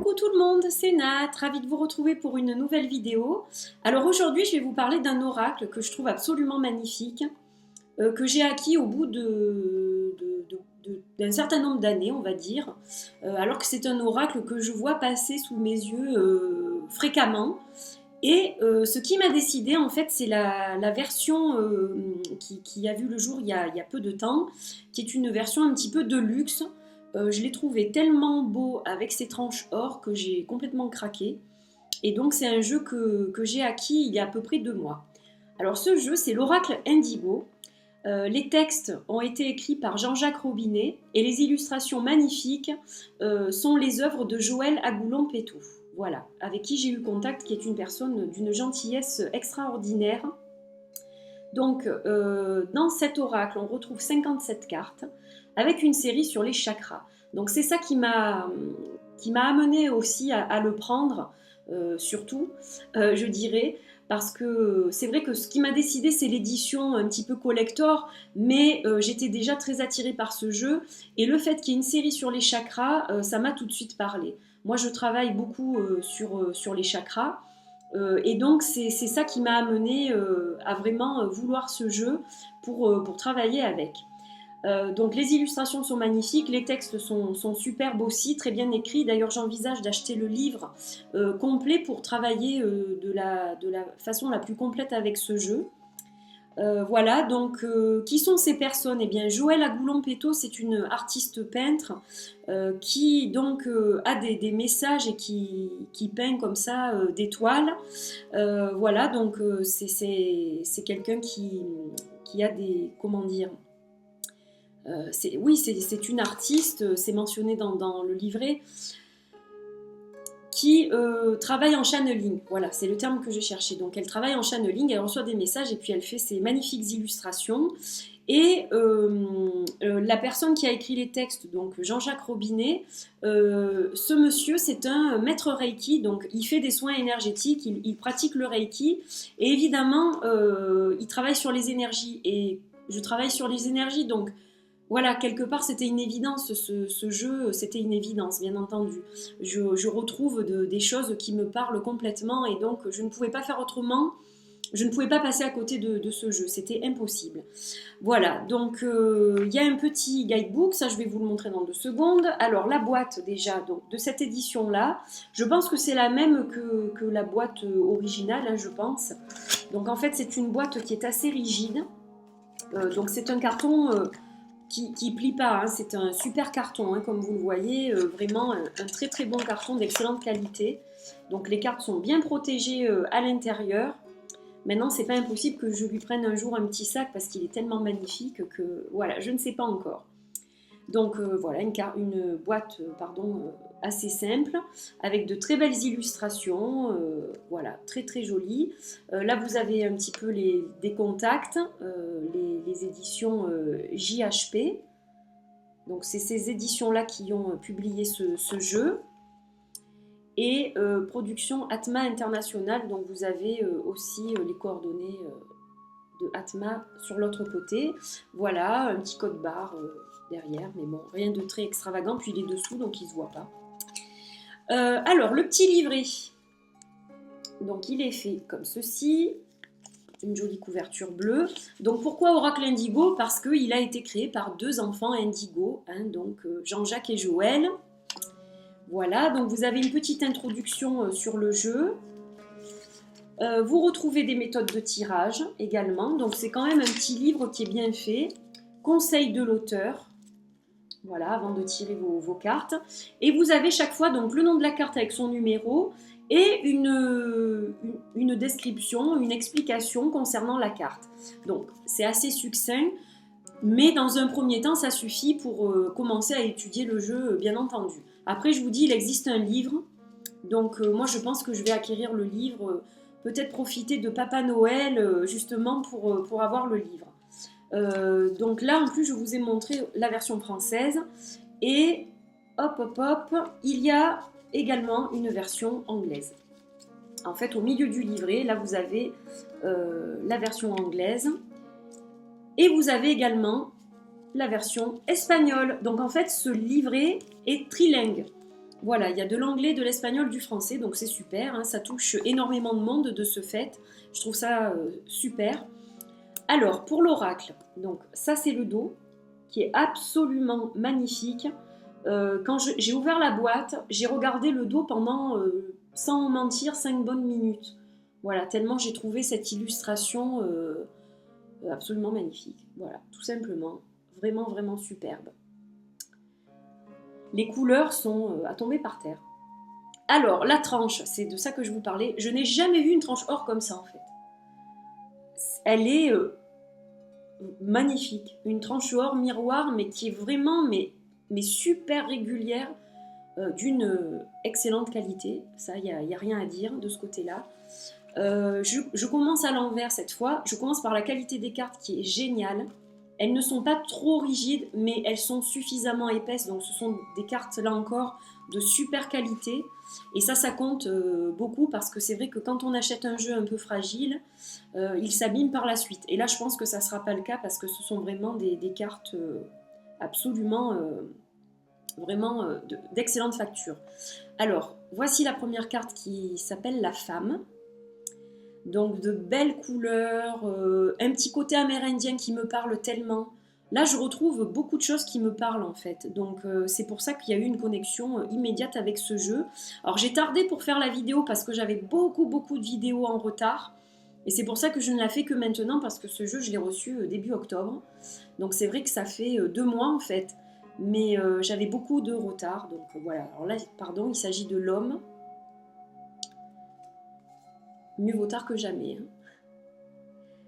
Coucou tout le monde, c'est Nat, ravie de vous retrouver pour une nouvelle vidéo. Alors aujourd'hui je vais vous parler d'un oracle que je trouve absolument magnifique, que j'ai acquis au bout d'un certain nombre d'années on va dire, alors que c'est un oracle que je vois passer sous mes yeux fréquemment. Et ce qui m'a décidé en fait c'est la version qui a vu le jour il y a peu de temps, qui est une version un petit peu de luxe. Je l'ai trouvé tellement beau avec ses tranches or que j'ai complètement craqué. Et donc c'est un jeu que j'ai acquis il y a à peu près 2 mois. Alors ce jeu c'est l'Oracle Indigo. Les textes ont été écrits par Jean-Jacques Robinet et les illustrations magnifiques sont les œuvres de Joël Agoulon-Pétou. Voilà, avec qui j'ai eu contact, qui est une personne d'une gentillesse extraordinaire. Donc dans cet oracle on retrouve 57 cartes avec une série sur les chakras. Donc c'est ça qui m'a amené aussi à le prendre, surtout, je dirais, parce que c'est vrai que ce qui m'a décidé, c'est l'édition un petit peu collector, mais j'étais déjà très attirée par ce jeu, et le fait qu'il y ait une série sur les chakras, ça m'a tout de suite parlé. Moi, je travaille beaucoup sur les chakras, et donc c'est ça qui m'a amené à vraiment vouloir ce jeu pour travailler avec. Donc les illustrations sont magnifiques, les textes sont superbes aussi, très bien écrits. D'ailleurs j'envisage d'acheter le livre complet pour travailler de la façon la plus complète avec ce jeu. Voilà, donc qui sont ces personnes? Eh bien Joël Agoulon-Pétot, c'est une artiste peintre qui donc a des messages et qui peint comme ça des toiles. Voilà, donc c'est quelqu'un qui a des, comment dire, oui, c'est une artiste, c'est mentionné dans le livret, qui travaille en channeling. Voilà, c'est le terme que j'ai cherché. Donc elle travaille en channeling, elle reçoit des messages et puis elle fait ses magnifiques illustrations. Et la personne qui a écrit les textes, donc Jean-Jacques Robinet, ce monsieur, c'est un maître Reiki, donc il fait des soins énergétiques, il pratique le Reiki, et évidemment, il travaille sur les énergies. Et je travaille sur les énergies, donc voilà, quelque part, c'était une évidence, ce jeu, c'était une évidence, bien entendu. Je retrouve des choses qui me parlent complètement et donc je ne pouvais pas faire autrement, je ne pouvais pas passer à côté de ce jeu, c'était impossible. Voilà, donc il y a un petit guidebook, ça je vais vous le montrer dans 2 secondes. Alors la boîte déjà, donc, de cette édition-là, je pense que c'est la même que la boîte originale, hein, je pense. Donc en fait, c'est une boîte qui est assez rigide, donc c'est un carton... qui plie pas, hein. C'est un super carton, hein, comme vous le voyez, vraiment un très très bon carton d'excellente qualité. Donc les cartes sont bien protégées à l'intérieur. Maintenant, c'est pas impossible que je lui prenne un jour un petit sac parce qu'il est tellement magnifique que voilà, je ne sais pas encore. Donc voilà, une boîte assez simple, avec de très belles illustrations, voilà, très très jolies. Là, vous avez un petit peu des contacts, les éditions JHP. Donc c'est ces éditions-là qui ont publié ce jeu. Et production Atma International, donc vous avez aussi les coordonnées de Atma sur l'autre côté. Voilà, un petit code barre derrière, mais bon, rien de très extravagant. Puis il est dessous, donc il ne se voit pas. Alors, le petit livret. Donc il est fait comme ceci. Une jolie couverture bleue. Donc pourquoi Oracle Indigo? Parce qu'il a été créé par 2 enfants Indigo, hein, donc Jean-Jacques et Joël. Voilà, donc vous avez une petite introduction sur le jeu. Vous retrouvez des méthodes de tirage également, donc c'est quand même un petit livre qui est bien fait. Conseil de l'auteur, voilà, avant de tirer vos cartes. Et vous avez chaque fois donc le nom de la carte avec son numéro et une description, une explication concernant la carte. Donc c'est assez succinct, mais dans un premier temps ça suffit pour commencer à étudier le jeu, bien entendu. Après je vous dis, il existe un livre, donc moi je pense que je vais acquérir le livre, peut-être profiter de Papa Noël justement pour avoir le livre. Donc là en plus je vous ai montré la version française et hop, il y a également une version anglaise. En fait au milieu du livret, là vous avez la version anglaise et vous avez également la version espagnole. Donc en fait ce livret est trilingue. Voilà, il y a de l'anglais, de l'espagnol, du français, donc c'est super, hein, ça touche énormément de monde de ce fait. Je trouve ça super. Alors, pour l'oracle, donc ça c'est le dos, qui est absolument magnifique. Quand j'ai ouvert la boîte, j'ai regardé le dos pendant, sans mentir, 5 bonnes minutes. Voilà, tellement j'ai trouvé cette illustration absolument magnifique. Voilà, tout simplement. Vraiment, vraiment superbe. Les couleurs sont à tomber par terre. Alors, la tranche, c'est de ça que je vous parlais. Je n'ai jamais vu une tranche or comme ça, en fait. Elle est magnifique. Une tranche or miroir, mais qui est vraiment mais super régulière, d'une excellente qualité. Ça, il n'y a rien à dire de ce côté-là. Je commence à l'envers cette fois. Je commence par la qualité des cartes qui est géniale. Elles ne sont pas trop rigides, mais elles sont suffisamment épaisses. Donc ce sont des cartes, là encore, de super qualité. Et ça compte beaucoup parce que c'est vrai que quand on achète un jeu un peu fragile, il s'abîme par la suite. Et là, je pense que ça ne sera pas le cas parce que ce sont vraiment des cartes absolument, vraiment d'excellente facture. Alors, voici la première carte qui s'appelle la femme. Donc de belles couleurs, un petit côté amérindien qui me parle tellement. Là, je retrouve beaucoup de choses qui me parlent en fait. Donc c'est pour ça qu'il y a eu une connexion immédiate avec ce jeu. Alors j'ai tardé pour faire la vidéo parce que j'avais beaucoup de vidéos en retard. Et c'est pour ça que je ne la fais que maintenant parce que ce jeu, je l'ai reçu début octobre. Donc c'est vrai que ça fait 2 mois en fait. Mais j'avais beaucoup de retard. Donc voilà. Alors là, pardon, il s'agit de l'homme. Mieux vaut tard que jamais. Hein.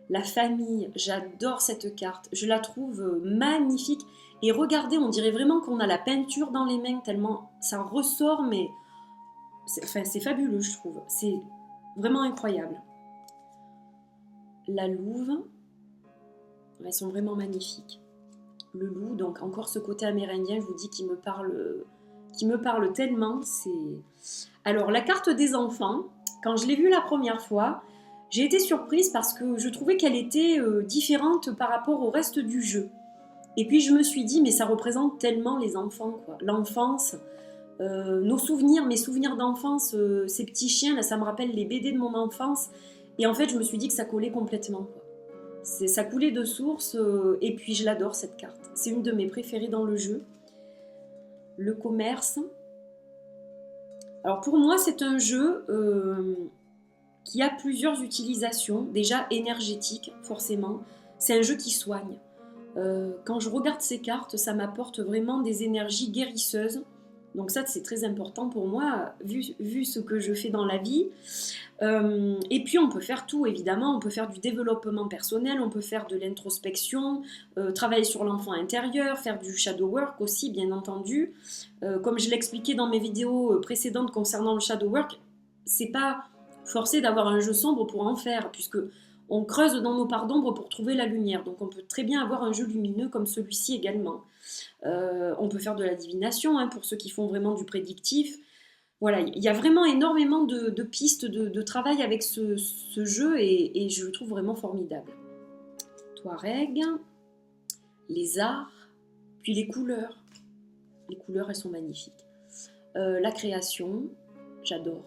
La famille, j'adore cette carte. Je la trouve magnifique. Et regardez, on dirait vraiment qu'on a la peinture dans les mains, tellement ça ressort, mais c'est fabuleux, je trouve. C'est vraiment incroyable. La louve, elles sont vraiment magnifiques. Le loup, donc encore ce côté amérindien, je vous dis, qui me parle tellement. Alors, la carte des enfants, quand je l'ai vue la première fois, j'ai été surprise parce que je trouvais qu'elle était différente par rapport au reste du jeu. Et puis je me suis dit, mais ça représente tellement les enfants, quoi. L'enfance, nos souvenirs, mes souvenirs d'enfance, ces petits chiens, là, ça me rappelle les BD de mon enfance. Et en fait, je me suis dit que ça collait complètement, quoi. Ça coulait de source, et puis je l'adore cette carte. C'est une de mes préférées dans le jeu. Le commerce. Alors pour moi, c'est un jeu qui a plusieurs utilisations, déjà énergétiques forcément. C'est un jeu qui soigne. Quand je regarde ces cartes, ça m'apporte vraiment des énergies guérisseuses. Donc ça, c'est très important pour moi, vu ce que je fais dans la vie. Et puis on peut faire tout, évidemment. On peut faire du développement personnel, on peut faire de l'introspection, travailler sur l'enfant intérieur, faire du shadow work aussi, bien entendu. Comme je l'expliquais dans mes vidéos précédentes concernant le shadow work, c'est pas forcé d'avoir un jeu sombre pour en faire, puisque on creuse dans nos parts d'ombre pour trouver la lumière. Donc on peut très bien avoir un jeu lumineux comme celui-ci également. On peut faire de la divination, hein, pour ceux qui font vraiment du prédictif. Voilà, il y a vraiment énormément de pistes de travail avec ce jeu et je le trouve vraiment formidable. Touareg, les arts, puis les couleurs. Les couleurs, elles sont magnifiques. La création, j'adore.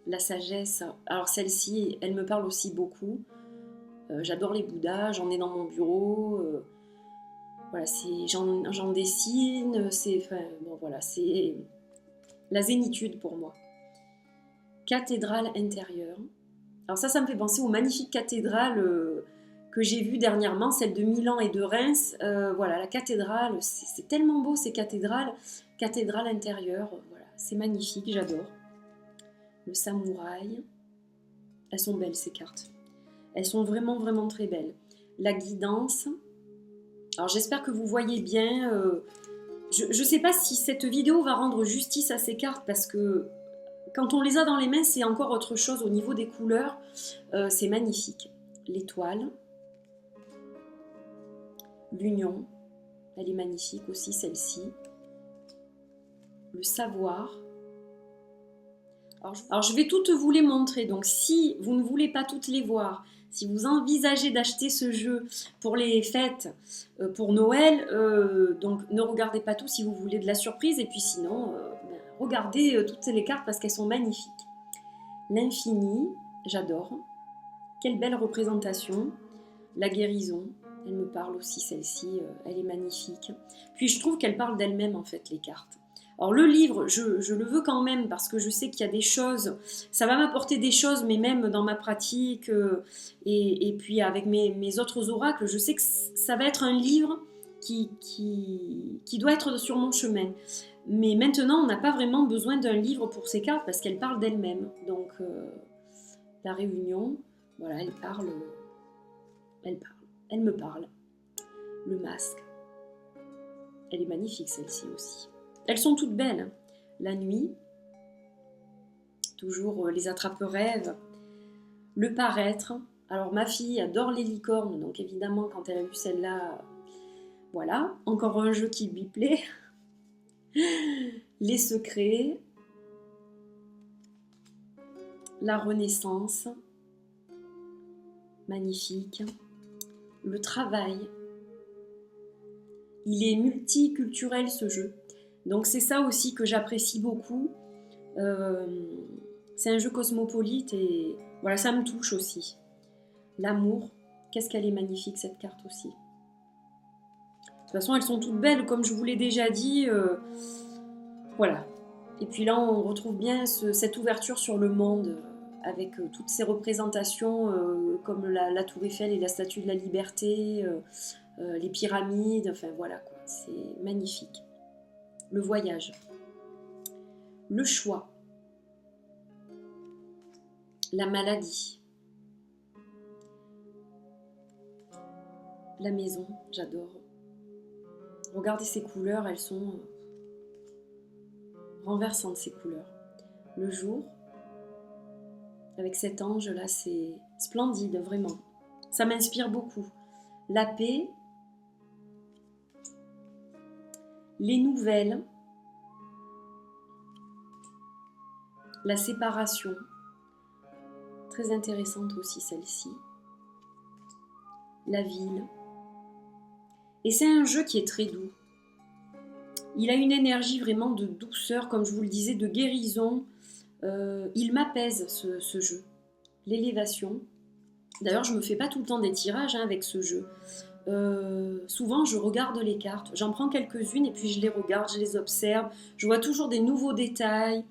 La sagesse, alors celle-ci, elle me parle aussi beaucoup. J'adore les Bouddhas, j'en ai dans mon bureau. Voilà, j'en dessine. C'est la zénitude pour moi. Cathédrale intérieure. Alors ça me fait penser aux magnifiques cathédrales que j'ai vues dernièrement, celle de Milan et de Reims. Voilà, la cathédrale, c'est tellement beau ces cathédrales. Cathédrale intérieure, voilà, c'est magnifique, j'adore. Le samouraï. Elles sont belles ces cartes. Elles sont vraiment très belles. La guidance. Alors j'espère que vous voyez bien. Je ne sais pas si cette vidéo va rendre justice à ces cartes parce que quand on les a dans les mains, c'est encore autre chose au niveau des couleurs. C'est magnifique. L'étoile. L'union. Elle est magnifique aussi, celle-ci. Le savoir. Alors je vais toutes vous les montrer. Donc si vous ne voulez pas toutes les voir, Si vous envisagez d'acheter ce jeu pour les fêtes, pour Noël, donc ne regardez pas tout si vous voulez de la surprise. Et puis sinon, regardez toutes les cartes parce qu'elles sont magnifiques. L'infini, j'adore. Quelle belle représentation. La guérison, elle me parle aussi celle-ci, elle est magnifique. Puis je trouve qu'elle parle d'elle-même en fait, les cartes. Alors le livre, je le veux quand même parce que je sais qu'il y a des choses, ça va m'apporter des choses, mais même dans ma pratique et puis avec mes autres oracles, je sais que ça va être un livre qui doit être sur mon chemin. Mais maintenant, on n'a pas vraiment besoin d'un livre pour ces cartes parce qu'elles parlent d'elles-mêmes. Donc la réunion, voilà, elle me parle. Le masque, elle est magnifique celle-ci aussi. Elles sont toutes belles. Hein. La nuit, toujours les attrape-rêves. Le paraître. Alors ma fille adore les licornes, donc évidemment quand elle a vu celle-là, voilà, encore un jeu qui lui plaît. Les secrets. La renaissance. Magnifique. Le travail. Il est multiculturel ce jeu. Donc c'est ça aussi que j'apprécie beaucoup. C'est un jeu cosmopolite et voilà, ça me touche aussi. L'amour, qu'est-ce qu'elle est magnifique cette carte aussi. De toute façon, elles sont toutes belles, comme je vous l'ai déjà dit. Voilà. Et puis là, on retrouve bien cette ouverture sur le monde avec toutes ces représentations comme la Tour Eiffel et la Statue de la Liberté, les pyramides, enfin voilà quoi. C'est magnifique. Le voyage, le choix, la maladie, la maison, j'adore. Regardez ces couleurs, elles sont renversantes ces couleurs. Le jour, avec cet ange là, c'est splendide, vraiment. Ça m'inspire beaucoup. La paix, les nouvelles, la séparation, très intéressante aussi celle-ci, la ville. Et c'est un jeu qui est très doux. Il a une énergie vraiment de douceur, comme je vous le disais, de guérison. Il m'apaise ce jeu. L'élévation. D'ailleurs, je ne me fais pas tout le temps des tirages avec ce jeu. Souvent, je regarde les cartes. J'en prends quelques-unes et puis je les regarde, je les observe. Je vois toujours des nouveaux détails.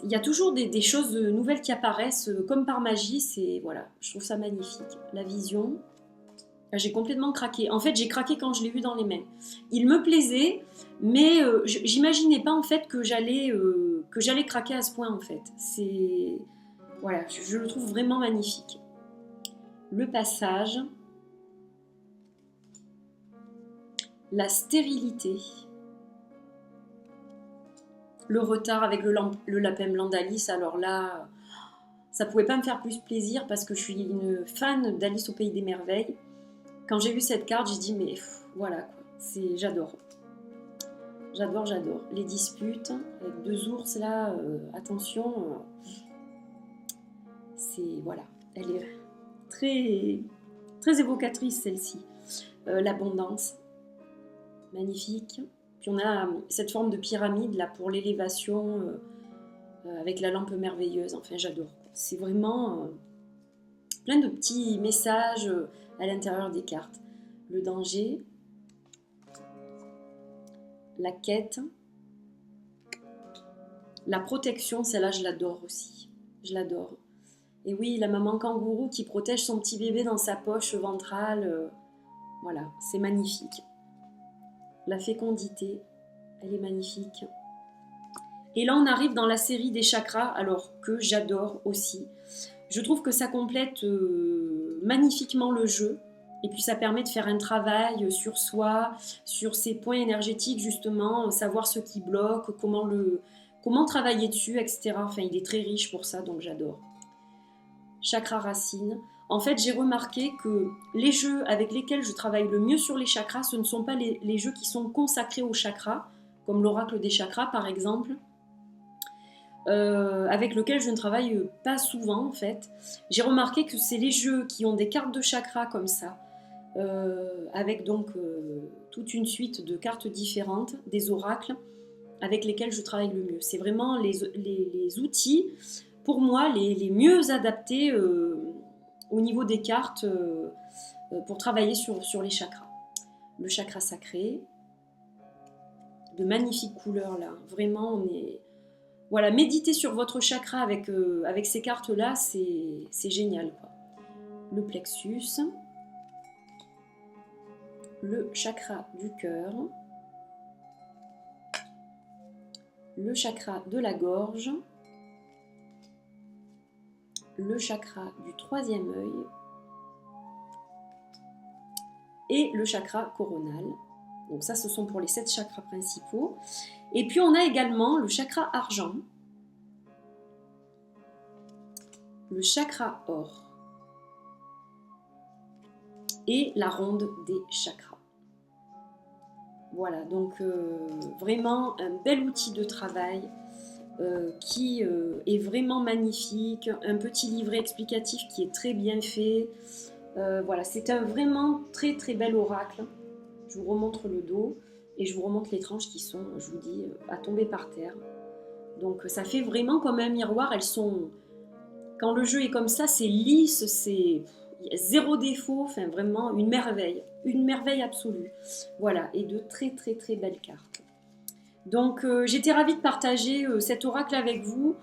Il y a toujours des choses nouvelles qui apparaissent comme par magie. Voilà, je trouve ça magnifique. La vision. J'ai complètement craqué. En fait, j'ai craqué quand je l'ai eu dans les mains. Il me plaisait, mais j'imaginais pas en fait que j'allais craquer à ce point en fait. Voilà, je le trouve vraiment magnifique. Le passage, la stérilité, le retard avec le lapin blanc d'Alice. Alors là, ça pouvait pas me faire plus plaisir parce que je suis une fan d'Alice au Pays des Merveilles. Quand j'ai vu cette carte, j'ai dit mais voilà quoi, j'adore. J'adore. Les disputes avec deux ours là, attention, voilà, elle est très très évocatrice celle-ci. L'abondance, magnifique. Puis on a cette forme de pyramide là pour l'élévation avec la lampe merveilleuse. Enfin, j'adore. C'est vraiment plein de petits messages à l'intérieur des cartes. Le danger, la quête, la protection, celle-là je l'adore aussi. Je l'adore. Et oui, la maman kangourou qui protège son petit bébé dans sa poche ventrale, voilà, c'est magnifique. La fécondité, elle est magnifique. Et là, on arrive dans la série des chakras, alors que j'adore aussi. Je trouve que ça complète magnifiquement le jeu. Et puis ça permet de faire un travail sur soi, sur ses points énergétiques justement, savoir ce qui bloque, comment travailler dessus, etc. Enfin, il est très riche pour ça, donc j'adore. Chakra racine. En fait, j'ai remarqué que les jeux avec lesquels je travaille le mieux sur les chakras, ce ne sont pas les jeux qui sont consacrés aux chakras, comme l'oracle des chakras par exemple. avec lequel je ne travaille pas souvent en fait. J'ai remarqué que c'est les jeux qui ont des cartes de chakras comme ça, avec donc toute une suite de cartes différentes, des oracles, avec lesquels je travaille le mieux. C'est vraiment les outils, pour moi, les mieux adaptés au niveau des cartes pour travailler sur les chakras. Le chakra sacré, de magnifiques couleurs là, vraiment on est... Voilà, méditer sur votre chakra avec ces cartes-là, c'est génial, quoi. Le plexus, le chakra du cœur, le chakra de la gorge, le chakra du troisième œil et le chakra coronal. Donc ça, ce sont pour les 7 chakras principaux. Et puis on a également le chakra argent, le chakra or et la ronde des chakras. Voilà, donc vraiment un bel outil de travail qui est vraiment magnifique, un petit livret explicatif qui est très bien fait. Voilà, c'est un vraiment très très bel oracle. Je vous remontre le dos et je vous remontre les tranches qui sont, je vous dis, à tomber par terre. Donc ça fait vraiment comme un miroir. Elles sont, quand le jeu est comme ça, c'est lisse, c'est zéro défaut, enfin vraiment une merveille absolue. Voilà, et de très très très belles cartes. Donc j'étais ravie de partager cet oracle avec vous.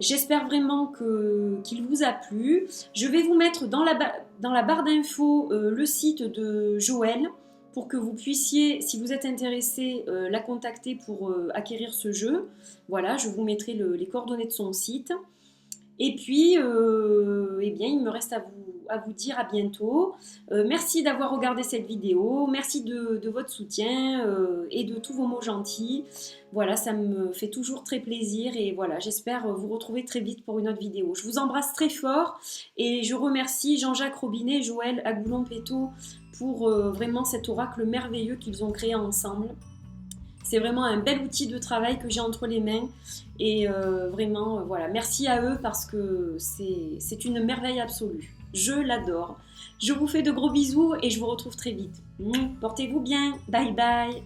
J'espère vraiment qu'il vous a plu. Je vais vous mettre dans la barre d'infos le site de Joëlle pour que vous puissiez, si vous êtes intéressé, la contacter pour acquérir ce jeu. Voilà, je vous mettrai les coordonnées de son site. Et puis, eh bien, il me reste à vous dire à bientôt. Merci d'avoir regardé cette vidéo. Merci de votre soutien et de tous vos mots gentils. Voilà, ça me fait toujours très plaisir. Et voilà, j'espère vous retrouver très vite pour une autre vidéo. Je vous embrasse très fort et je remercie Jean-Jacques Robinet et Joëlle Agoulon-Péto pour vraiment cet oracle merveilleux qu'ils ont créé ensemble. C'est vraiment un bel outil de travail que j'ai entre les mains et vraiment, voilà, merci à eux parce que c'est une merveille absolue. Je l'adore. Je vous fais de gros bisous et je vous retrouve très vite. Portez-vous bien. Bye bye.